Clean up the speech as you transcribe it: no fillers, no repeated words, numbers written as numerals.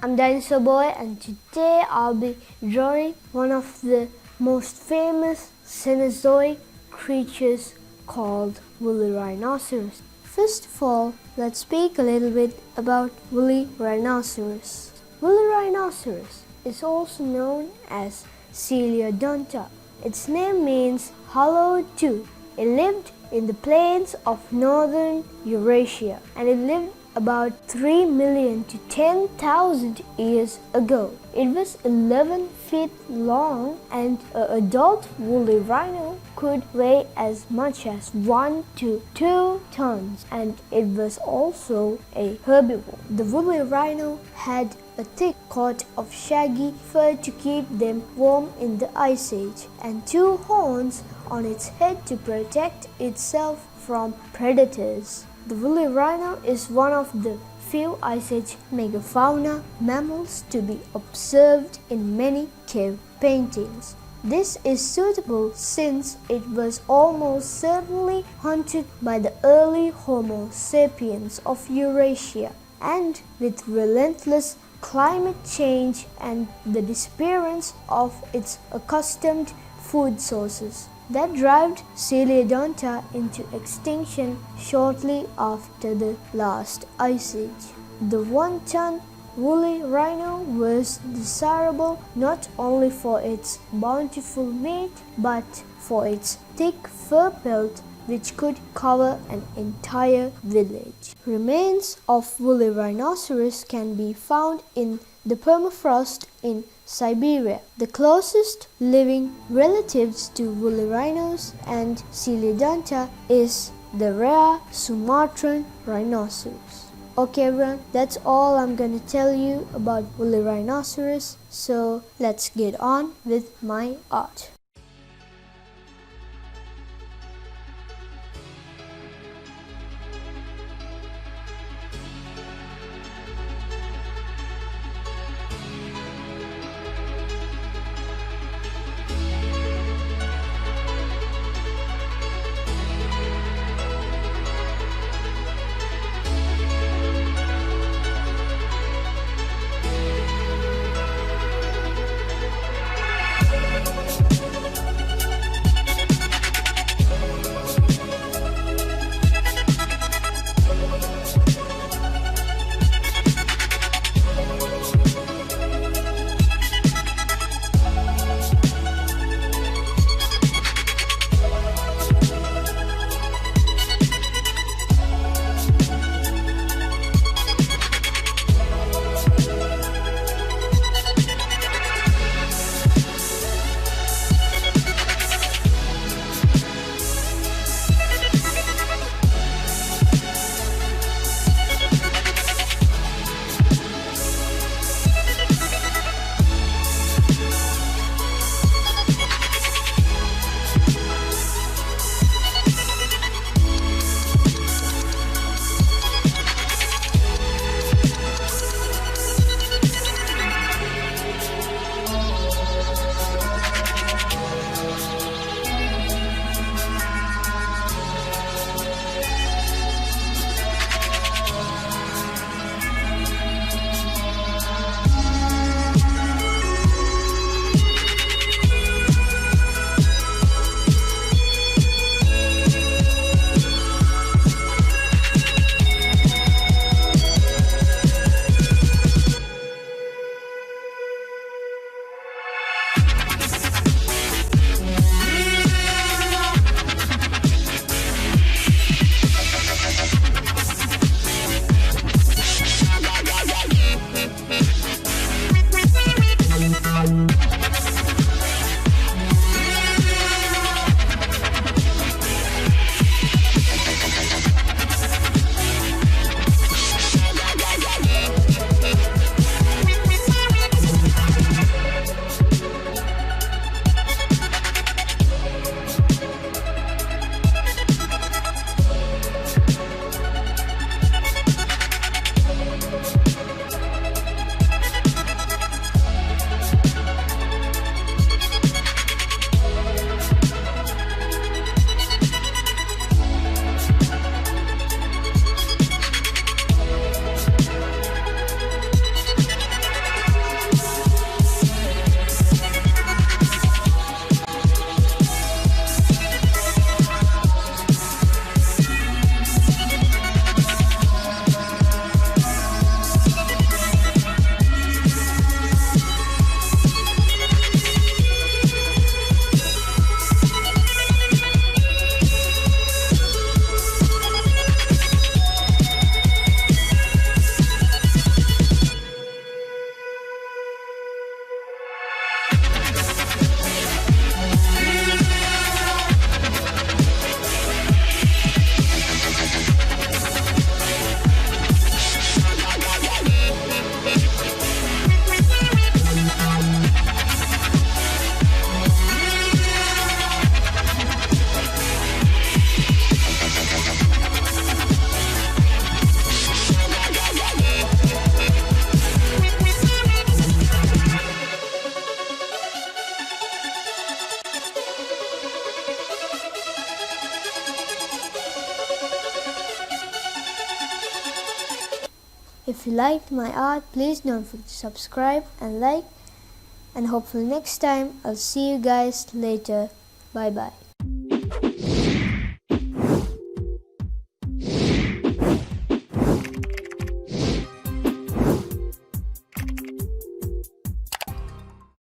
I'm Dinosaur Boy, and today I'll be drawing one of the most famous Cenozoic creatures called Woolly Rhinoceros. First of all, let's speak a little bit about Woolly Rhinoceros. Woolly Rhinoceros is also known as Coelodonta. Its name means hollow tooth. It lived in the plains of northern Eurasia, and it lived about 3 million to 10,000 years ago. It was 11 feet long, and an adult woolly rhino could weigh as much as 1 to 2 tons, and it was also a herbivore. The woolly rhino had a thick coat of shaggy fur to keep them warm in the Ice Age, and 2 horns on its head to protect itself from predators. The woolly rhino is one of the few Ice Age megafauna mammals to be observed in many cave paintings. This is suitable since it was almost certainly hunted by the early Homo sapiens of Eurasia, and with relentless climate change and the disappearance of its accustomed food sources that drove Coelodonta into extinction shortly after the last Ice Age. The 1-ton woolly rhino was desirable not only for its bountiful meat but for its thick fur pelt, which could cover an entire village. Remains of woolly rhinoceros can be found in the permafrost in Siberia. The closest living relatives to woolly rhinos and Coelodonta is the rare Sumatran rhinoceros. Okay everyone, that's all I'm gonna tell you about woolly rhinoceros, so let's get on with my art. If you liked my art, please don't forget to subscribe and like, and hopefully next time I'll see you guys later. Bye bye.